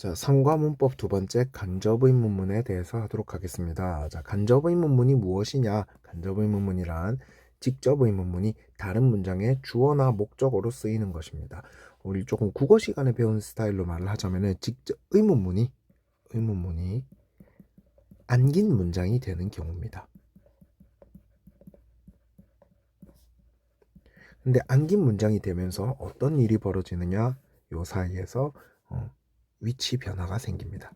자, 상과문법 두 번째 간접의문문에 대해서 하도록 하겠습니다. 자, 간접의문문이 무엇이냐? 간접의문문이란 직접의문문이 다른 문장의 주어나 목적어로 쓰이는 것입니다. 우리 조금 국어 시간에 배운 스타일로 말을 하자면은 직접 의문문이 안긴 문장이 되는 경우입니다. 근데 안긴 문장이 되면서 어떤 일이 벌어지느냐? 요 사이에서 위치 변화가 생깁니다.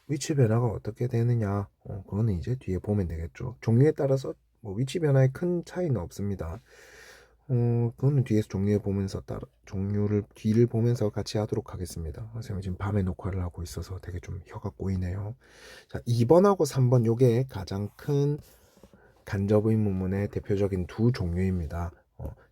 위치 변화가 어떻게 되느냐? 그거는 이제 뒤에 보면 되겠죠. 종류에 따라서 뭐 위치 변화에 큰 차이는 없습니다. 그거는 뒤에서 종류를 뒤를 보면서 같이 하도록 하겠습니다. 선생님 지금 밤에 녹화를 하고 있어서 되게 좀 혀가 꼬이네요. 자, 2번하고 3번 요게 가장 큰 간접의문문의 대표적인 두 종류입니다.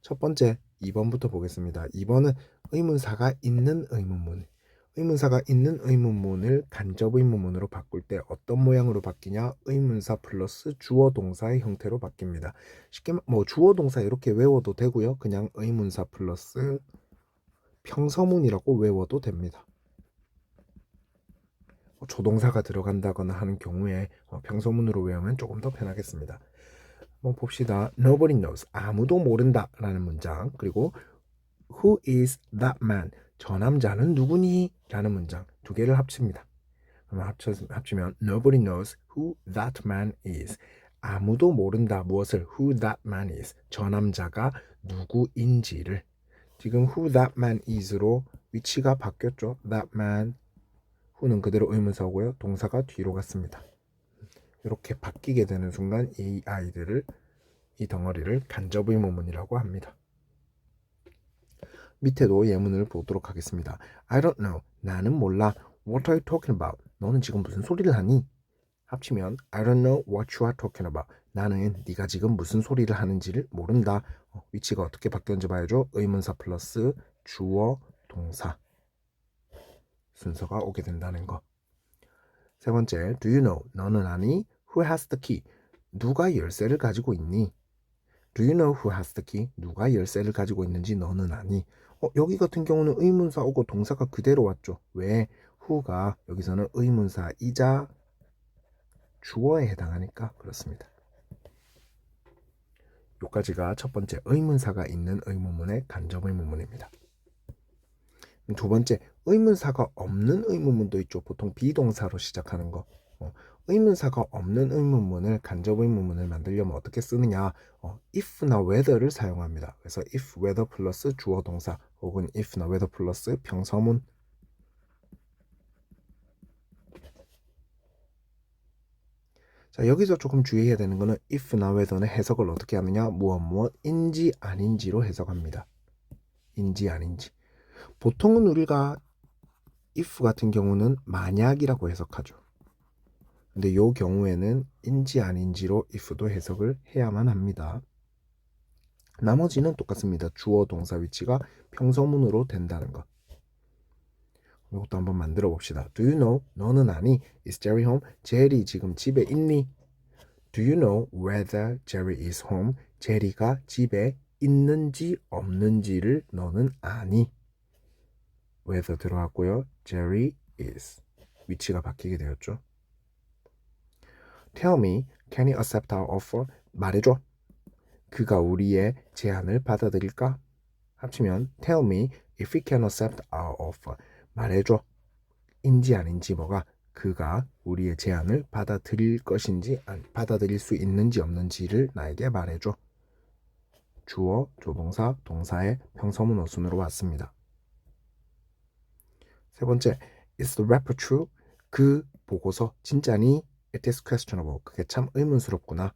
첫 번째 2번부터 보겠습니다. 2번은 의문사가 있는 의문문. 의문사가 있는 의문문을 간접의문문으로 바꿀 때 어떤 모양으로 바뀌냐? 의문사 플러스 주어 동사의 형태로 바뀝니다. 쉽게 뭐 주어 동사 이렇게 외워도 되고요. 그냥 의문사 플러스 평서문이라고 외워도 됩니다. 조동사가 들어간다거나 하는 경우에 평서문으로 외우면 조금 더 편하겠습니다. 한번 봅시다. Nobody knows. 아무도 모른다 라는 문장. 그리고 Who is that man? 저 남자는 누구니? 라는 문장 두 개를 합칩니다. 그러면 합치면 Nobody knows who that man is. 아무도 모른다. 무엇을? Who that man is. 저 남자가 누구인지를. 지금 who that man is로 위치가 바뀌었죠. That man. who는 그대로 의문사고요. 동사가 뒤로 갔습니다. 이렇게 바뀌게 되는 순간 이 덩어리를 간접의문문이라고 합니다. 밑에도 예문을 보도록 하겠습니다. I don't know. 나는 몰라. What are you talking about? 너는 지금 무슨 소리를 하니? 합치면 I don't know what you are talking about. 나는 네가 지금 무슨 소리를 하는지를 모른다. 위치가 어떻게 바뀌었는지 봐야죠. 의문사 플러스 주어 동사 순서가 오게 된다는 거. 세 번째, do you know? 너는 아니? Who has the key? 누가 열쇠를 가지고 있니? Do you know who has the key? 누가 열쇠를 가지고 있는지 너는 아니? 여기 같은 경우는 의문사 오고 동사가 그대로 왔죠. 왜? who가 여기서는 의문사이자 주어에 해당하니까 그렇습니다. 여기까지가 첫 번째 의문사가 있는 의문문의 간접의문문입니다. 두 번째, 의문사가 없는 의문문도 있죠. 보통 비동사로 시작하는 거. 의문사가 없는 의문문을 간접의문문을 만들려면 어떻게 쓰느냐? if나 whether를 사용합니다. 그래서 if, whether 플러스 주어 동사 혹은 if나 whether 플러스 평서문. 자, 여기서 조금 주의해야 되는 거는 if나 whether는 해석을 어떻게 하느냐? 무엇인지 아닌지로 해석합니다. 인지 아닌지. 보통은 우리가 if 같은 경우는 만약이라고 해석하죠. 근데 이 경우에는 인지 아닌지로 if도 해석을 해야만 합니다. 나머지는 똑같습니다. 주어 동사 위치가 평서문으로 된다는 것. 이것도 한번 만들어 봅시다. Do you know? 너는 아니? Is Jerry home? 제리 지금 집에 있니? Do you know whether Jerry is home? 제리가 집에 있는지 없는지를 너는 아니? whether 들어갔고요. Jerry is. 위치가 바뀌게 되었죠. Tell me, can he accept our offer? 말해줘. 그가 우리의 제안을 받아들일까? 합치면 Tell me if he can accept our offer. 말해줘. 인지 아닌지 뭐가 그가 우리의 제안을 받아들일 것인지 받아들일 수 있는지 없는지를 나에게 말해줘. 주어, 조동사, 동사의 평서문 어순으로 왔습니다. 세 번째, Is the report true? 그 보고서 진짜니? It is questionable. 그게 참 의문스럽구나.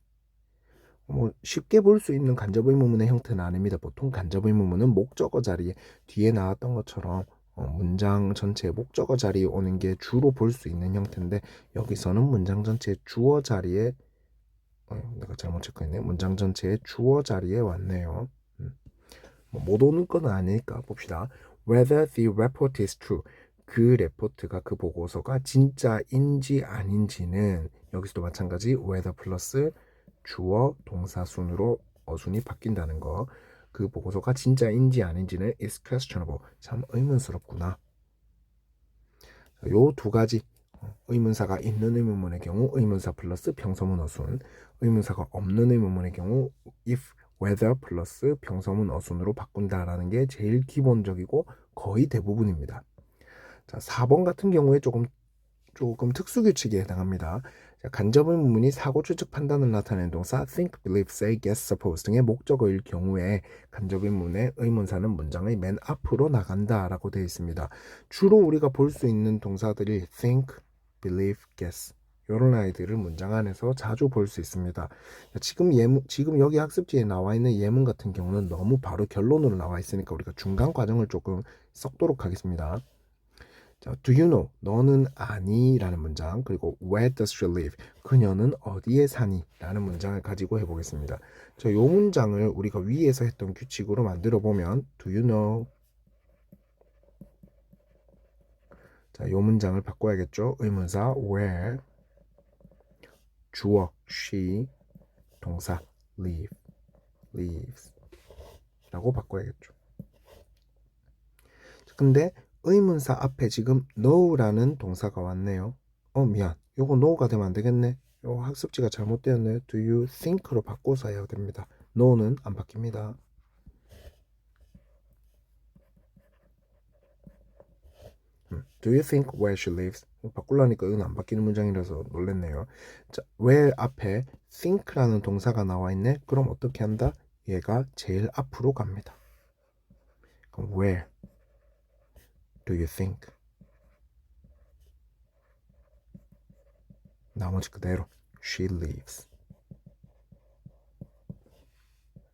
쉽게 볼 수 있는 간접의문문의 형태는 아닙니다. 보통 간접의문문은 목적어 자리에 뒤에 나왔던 것처럼 문장 전체의 목적어 자리에 오는 게 주로 볼 수 있는 형태인데 여기서는 문장 전체의 주어 자리에 내가 잘못 체크했네. 문장 전체의 주어 자리에 왔네요. 못 오는 건 아니니까 봅시다. Whether the report is true. 그 레포트가 그 보고서가 진짜인지 아닌지는 여기서도 마찬가지 whether 플러스 주어 동사 순으로 어순이 바뀐다는 거. 그 보고서가 진짜인지 아닌지는 is questionable. 참 의문스럽구나. 요 두 가지 의문사가 있는 의문문의 경우 의문사 플러스 평서문 어순, 의문사가 없는 의문문의 경우 if, whether 플러스 평서문 어순으로 바꾼다라는 게 제일 기본적이고 거의 대부분입니다. 자, 4번 같은 경우에 조금 특수 규칙에 해당합니다. 자, 간접 의문문이 사고 추측 판단을 나타내는 동사 think, believe, say, guess, suppose 등의 목적어일 경우에 간접 의문의 의문사는 문장의 맨 앞으로 나간다라고 되어 있습니다. 주로 우리가 볼 수 있는 동사들이 think, believe, guess 이런 아이들을 문장 안에서 자주 볼 수 있습니다. 지금 여기 학습지에 나와 있는 예문 같은 경우는 너무 바로 결론으로 나와 있으니까 우리가 중간 과정을 조금 섞도록 하겠습니다. 자, do you know? 너는 아니? 라는 문장, 그리고 where does she live? 그녀는 어디에 사니? 라는 문장을 가지고 해보겠습니다. 자, 요 문장을 우리가 위에서 했던 규칙으로 만들어 보면 do you know? 자, 요 문장을 바꿔야겠죠? 의문사 where, 주어 she, 동사 lives 라고 바꿔야겠죠. 근데 의문사 앞에 지금 know라는 동사가 왔네요. 미안. 요거 know가 되면 안 되겠네. 요 학습지가 잘못되었네. do you think로 바꿔서 해야 됩니다. know는 안 바뀝니다. do you think where she lives? 바꾸려니까 이건 안 바뀌는 문장이라서 놀랬네요. 자, where 앞에 think라는 동사가 나와 있네. 그럼 어떻게 한다? 얘가 제일 앞으로 갑니다. 그럼 where do you think? 나머지 그대로 she lives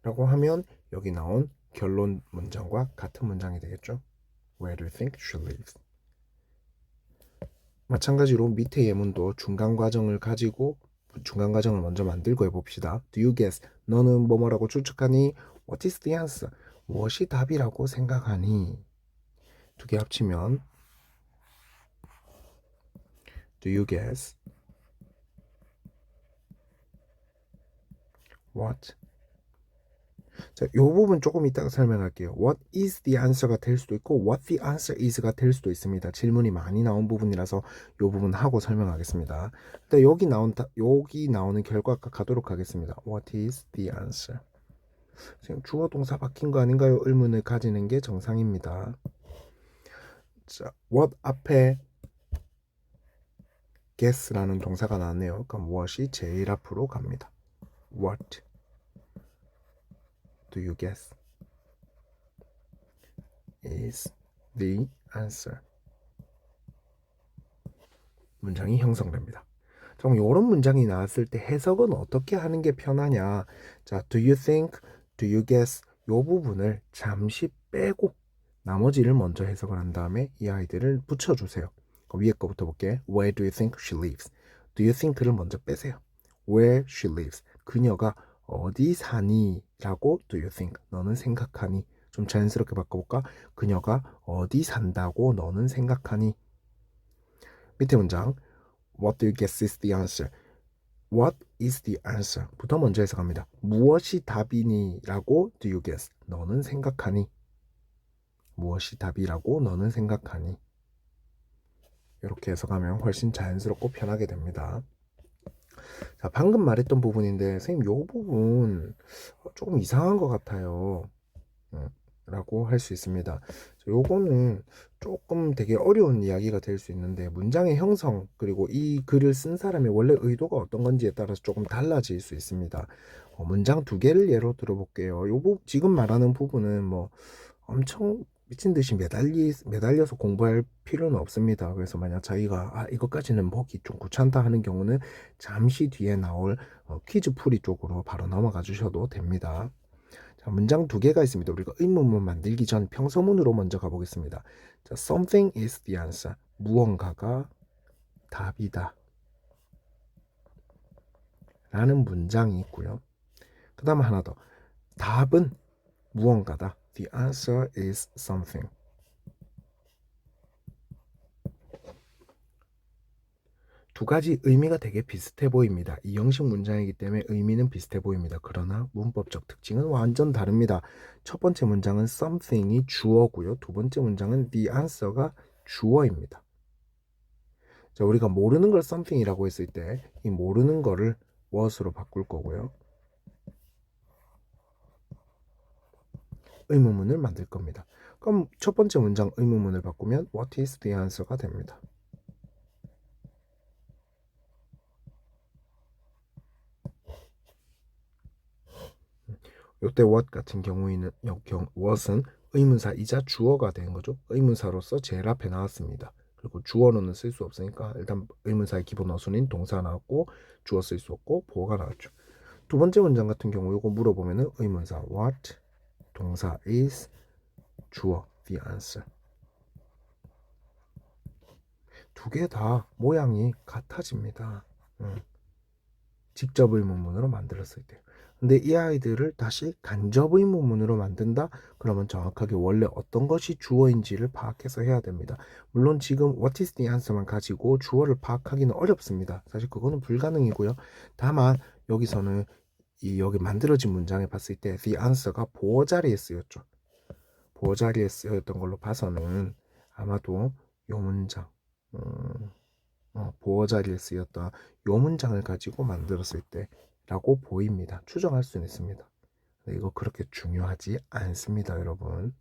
라고 하면 여기 나온 결론 문장과 같은 문장이 되겠죠. Where do you think she lives? 마찬가지로 밑에 예문도 중간 과정을 먼저 만들고 해봅시다. Do you guess? 너는 뭐뭐라고 추측하니? What is the answer? 무엇이 답이라고 생각하니? 두 개 합치면 Do you guess? What? 자, 이 부분 조금 이따가 설명할게요. What is the answer가 될 수도 있고 What the answer is가 될 수도 있습니다. 질문이 많이 나온 부분이라서 이 부분 하고 설명하겠습니다. 근데 여기 나오는 결과가 가도록 하겠습니다. What is the answer? 지금 주어 동사 바뀐 거 아닌가요? 의문을 가지는 게 정상입니다. 자, what 앞에 guess라는 동사가 나왔네요. 그럼 무엇이 제일 앞으로 갑니다. What do you guess is the answer? 문장이 형성됩니다. 그럼 이런 문장이 나왔을 때 해석은 어떻게 하는 게 편하냐? 자, do you think, do you guess 이 부분을 잠시 빼고 나머지를 먼저 해석을 한 다음에 이 아이들을 붙여주세요. 위에 거부터 볼게. Where do you think she lives? Do you think를 먼저 빼세요. Where she lives. 그녀가 어디 사니? 라고 do you think. 너는 생각하니? 좀 자연스럽게 바꿔볼까? 그녀가 어디 산다고 너는 생각하니? 밑에 문장 What do you guess is the answer? What is the answer? 부터 먼저 해석합니다. 무엇이 답이니? 라고 do you guess? 너는 생각하니? 무엇이 답이라고 너는 생각하니? 이렇게 해석하면 훨씬 자연스럽고 편하게 됩니다. 자, 방금 말했던 부분인데 선생님 이 부분 조금 이상한 것 같아요. 라고 할 수 있습니다. 요거는 조금 되게 어려운 이야기가 될 수 있는데 문장의 형성 그리고 이 글을 쓴 사람의 원래 의도가 어떤 건지에 따라서 조금 달라질 수 있습니다. 문장 두 개를 예로 들어볼게요. 지금 말하는 부분은 뭐 엄청 미친 듯이 매달려서 공부할 필요는 없습니다. 그래서 만약 자기가 이것까지는 보기 좀 귀찮다 하는 경우는 잠시 뒤에 나올 퀴즈 풀이 쪽으로 바로 넘어가 주셔도 됩니다. 자, 문장 두 개가 있습니다. 우리가 의문문 만들기 전 평서문으로 먼저 가보겠습니다. 자, something is the answer. 무언가가 답이다. 라는 문장이 있고요. 그 다음 하나 더. 답은 무언가다. The answer is something. 두 가지 의미가 되게 비슷해 보입니다. 이 형식 문장이기 때문에 의미는 비슷해 보입니다. 그러나 문법적 특징은 완전 다릅니다. 첫 번째 문장은 something이 주어고요. 두 번째 문장은 the answer가 주어입니다. 자, 우리가 모르는 걸 something이라고 했을 때 이 모르는 거를 what으로 바꿀 거고요. 의문문을 만들 겁니다. 그럼 첫 번째 문장 의문문을 바꾸면 what is the answer가 됩니다. 요때 what 같은 경우에는 what은 의문사이자 주어가 되는 거죠. 의문사로서 제일 앞에 나왔습니다. 그리고 주어로는 쓸 수 없으니까 일단 의문사의 기본 어순인 동사 나왔고 주어 쓸 수 없고 보어가 나왔죠. 두 번째 문장 같은 경우 요거 물어보면은 의문사 what, 동사 is, 주어 the answer. 두 개 다 모양이 같아집니다. 직접 의문문으로 만들었을 때. 근데 이 아이들을 다시 간접 의문문으로 만든다? 그러면 정확하게 원래 어떤 것이 주어인지를 파악해서 해야 됩니다. 물론 지금 what is the answer만 가지고 주어를 파악하기는 어렵습니다. 사실 그거는 불가능이고요. 다만 여기서는 여기 만들어진 문장에 봤을 때 the answer가 보어 자리에 쓰였죠. 보어 자리에 쓰였던 걸로 봐서는 아마도 요 문장 보어 자리에 쓰였던 요 문장을 가지고 만들었을 때라고 보입니다. 추정할 수는 있습니다. 이거 그렇게 중요하지 않습니다, 여러분.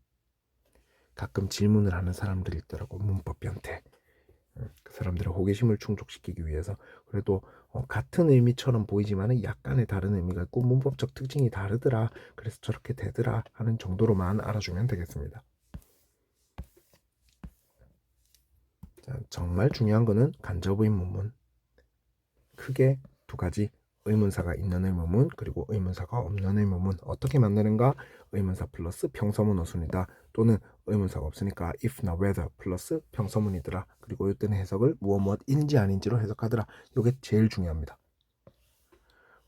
가끔 질문을 하는 사람들이 있더라고, 문법 변태. 그 사람들의 호기심을 충족시키기 위해서. 그래도 같은 의미처럼 보이지만 약간의 다른 의미가 있고 문법적 특징이 다르더라, 그래서 저렇게 되더라 하는 정도로만 알아주면 되겠습니다. 자, 정말 중요한 거는 간접 의문문. 크게 두 가지, 의문사가 있는 의문문 그리고 의문사가 없는 의문문. 어떻게 만드는가? 의문사 플러스 평서문 어순이다. 또는 의문사가 없으니까 if나 whether 플러스 평서문이더라. 그리고 이때는 해석을 무엇인지 아닌지로 해석하더라. 이게 제일 중요합니다.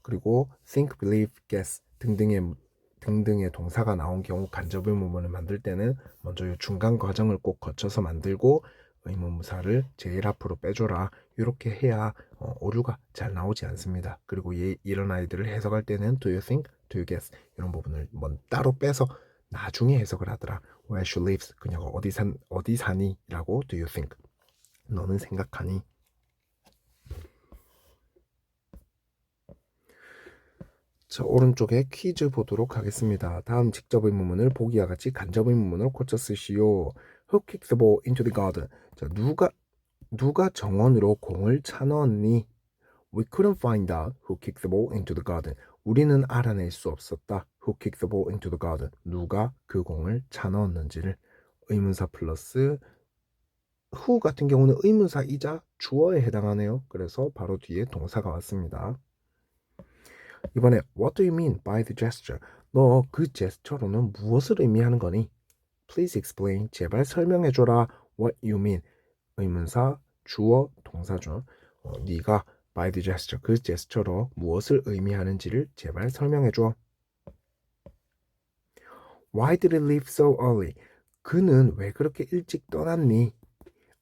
그리고 think, believe, guess 등등의 동사가 나온 경우 간접 의문문을 만들 때는 먼저 이 중간 과정을 꼭 거쳐서 만들고 의문사를 제일 앞으로 빼줘라. 이렇게 해야 오류가 잘 나오지 않습니다. 그리고 이런 아이들을 해석할 때는 do you think, do you guess 이런 부분을 따로 빼서 나중에 해석을 하더라. Where she lives, 그녀가 어디 사니? 라고 do you think, 너는 생각하니? 자, 오른쪽에 퀴즈 보도록 하겠습니다. 다음 직접 의문문을 보기와 같이 간접 의문문으로 고쳐 쓰시오. Who kicked the ball into the garden? 자, 누가 정원으로 공을 차 넣었니? We couldn't find out who kicked the ball into the garden. 우리는 알아낼 수 없었다. Who kicked the ball into the garden? 누가 그 공을 차 넣었는지를. 의문사 플러스 who 같은 경우는 의문사이자 주어에 해당하네요. 그래서 바로 뒤에 동사가 왔습니다. 이번에 What do you mean by the gesture? 너 그 제스처로는 무엇을 의미하는 거니? Please explain. 제발 설명해줘라. What you mean? 의문사, 주어, 동사죠. 네가 by the gesture, 그 제스처로 무엇을 의미하는지를 제발 설명해줘. Why did he leave so early? 그는 왜 그렇게 일찍 떠났니?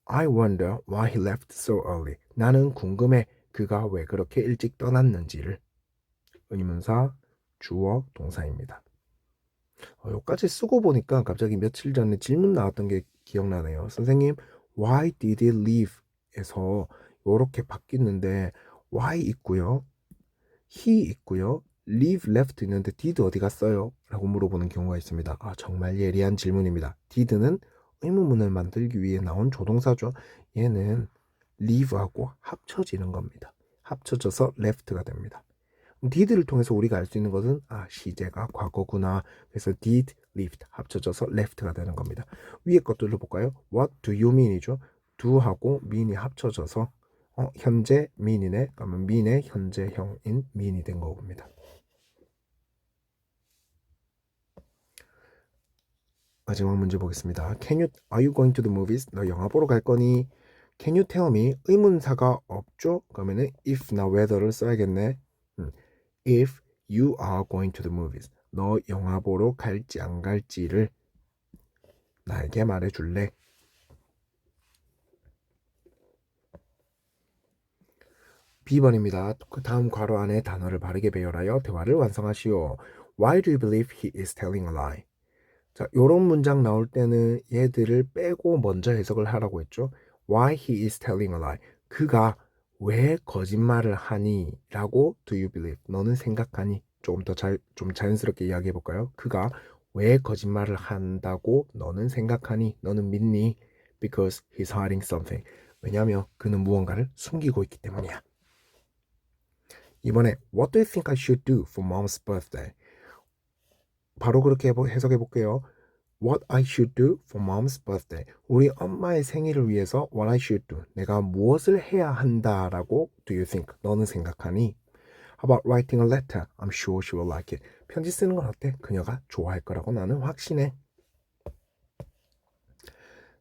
I wonder why he left so early. 나는 궁금해. 그가 왜 그렇게 일찍 떠났는지를. 의문사, 주어, 동사입니다. 여기까지 쓰고 보니까 갑자기 며칠 전에 질문 나왔던 게 기억나네요. 선생님, why did he leave? 에서 이렇게 바뀌는데 why 있고요, he 있고요, leave, left 있는데 did 어디 갔어요? 라고 물어보는 경우가 있습니다. 정말 예리한 질문입니다. did는 의문문을 만들기 위해 나온 조동사죠. 얘는 leave하고 합쳐지는 겁니다. 합쳐져서 left가 됩니다. did를 통해서 우리가 알 수 있는 것은 시제가 과거구나. 그래서 did, left 합쳐져서 left가 되는 겁니다. 위에 것들로 볼까요? What do you mean이죠. do하고 mean이 합쳐져서 현재 mean이네. 그러면 mean의 현재형인 mean이 된 겁니다. 마지막 문제 보겠습니다. Are you going to the movies? 너 영화 보러 갈 거니? Can you tell me? 의문사가 없죠? 그러면은 if나 whether를 써야겠네. If you are going to the movies. 너 영화 보러 갈지 안 갈지를 나에게 말해줄래? B번입니다. 그 다음 괄호 안에 단어를 바르게 배열하여 대화를 완성하시오. Why do you believe he is telling a lie? 자, 요런 문장 나올 때는 얘들을 빼고 먼저 해석을 하라고 했죠. Why he is telling a lie. 그가 왜 거짓말을 하니? 라고 do you believe? 너는 생각하니? 조금 더 좀 자연스럽게 이야기해 볼까요? 그가 왜 거짓말을 한다고 너는 생각하니? 너는 믿니? Because he's hiding something. 왜냐하면 그는 무언가를 숨기고 있기 때문이야. 이번에 What do you think I should do for mom's birthday? 바로 그렇게 해석해 볼게요. What I should do for mom's birthday. 우리 엄마의 생일을 위해서 what I should do. 내가 무엇을 해야 한다라고 do you think? 너는 생각하니? How about writing a letter? I'm sure she will like it. 편지 쓰는 건 어때? 그녀가 좋아할 거라고 나는 확신해.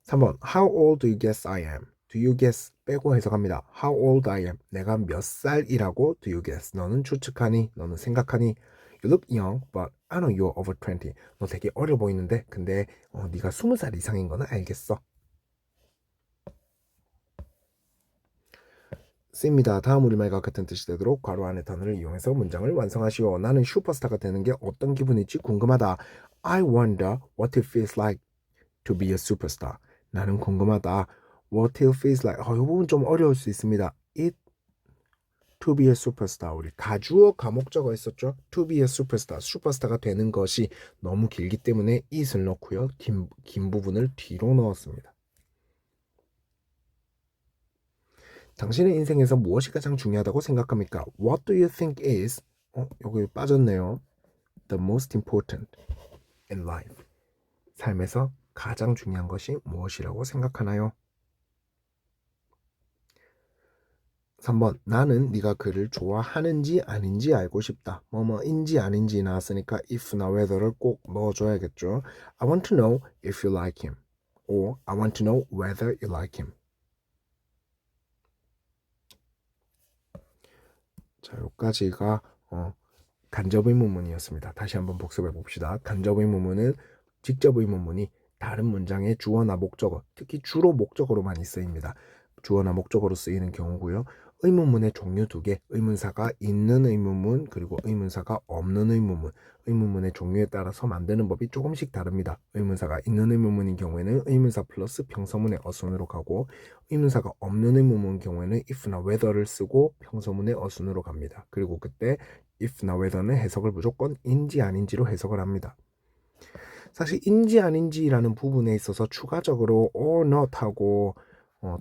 3번 How old do you guess I am? Do you guess 빼고 해석합니다. How old I am. 내가 몇 살이라고 do you guess? 너는 추측하니? 너는 생각하니? You look young, but I know you're over 20. 너 되게 어려 보이는데 근데 네가 20살 이상인 거는 알겠어. C입니다. 다음 우리말과 같은 뜻이 되도록 괄호 안의 단어를 이용해서 문장을 완성하시오. 나는 슈퍼스타가 되는 게 어떤 기분일지 궁금하다. I wonder what it feels like to be a superstar. 나는 궁금하다. What it feels like. 이 부분 좀 어려울 수 있습니다. It to be a superstar. 우리 가주어 가목적어 있었죠? To be a superstar. 슈퍼스타가 되는 것이 너무 길기 때문에 it을 넣고요. 긴 부분을 뒤로 넣었습니다. 당신의 인생에서 무엇이 가장 중요하다고 생각합니까? What do you think is 여기 빠졌네요. The most important in life. 삶에서 가장 중요한 것이 무엇이라고 생각하나요? 3번 나는 네가 그를 좋아하는지 아닌지 알고 싶다. 뭐뭐인지 아닌지 나왔으니까 if나 whether를 꼭 넣어줘야겠죠. I want to know if you like him. or I want to know whether you like him. 자, 여기까지가 간접 의문문이었습니다. 다시 한번 복습해 봅시다. 간접 의문문은 직접 의문문이 다른 문장의 주어나 목적어, 특히 주로 목적어로만 쓰입니다. 주어나 목적어로 쓰이는 경우고요. 의문문의 종류 두 개, 의문사가 있는 의문문 그리고 의문사가 없는 의문문. 의문문의 종류에 따라서 만드는 법이 조금씩 다릅니다. 의문사가 있는 의문문인 경우에는 의문사 플러스 평서문의 어순으로 가고 의문사가 없는 의문문 경우에는 if나 whether를 쓰고 평서문의 어순으로 갑니다. 그리고 그때 if나 whether는 해석을 무조건 인지 아닌지로 해석을 합니다. 사실 인지 아닌지라는 부분에 있어서 추가적으로 or not 하고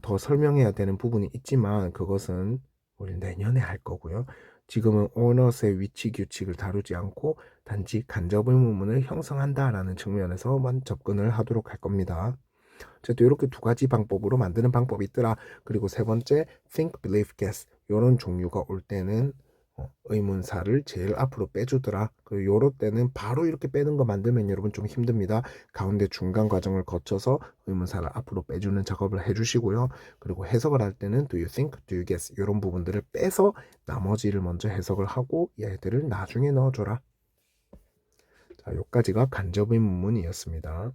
더 설명해야 되는 부분이 있지만 그것은 우리 내년에 할 거고요. 지금은 or not의 위치 규칙을 다루지 않고 단지 간접 의문문을 형성한다라는 측면에서만 접근을 하도록 할 겁니다. 어쨌든 이렇게 두 가지 방법으로 만드는 방법이 있더라. 그리고 세 번째 think, believe, guess 이런 종류가 올 때는 의문사를 제일 앞으로 빼주더라. 그리고 요럴 때는 바로 이렇게 빼는 거 만들면 여러분 좀 힘듭니다. 가운데 중간 과정을 거쳐서 의문사를 앞으로 빼주는 작업을 해주시고요. 그리고 해석을 할 때는 do you think, do you guess 이런 부분들을 빼서 나머지를 먼저 해석을 하고 얘들을 나중에 넣어줘라. 자, 여기까지가 간접 의문문이었습니다.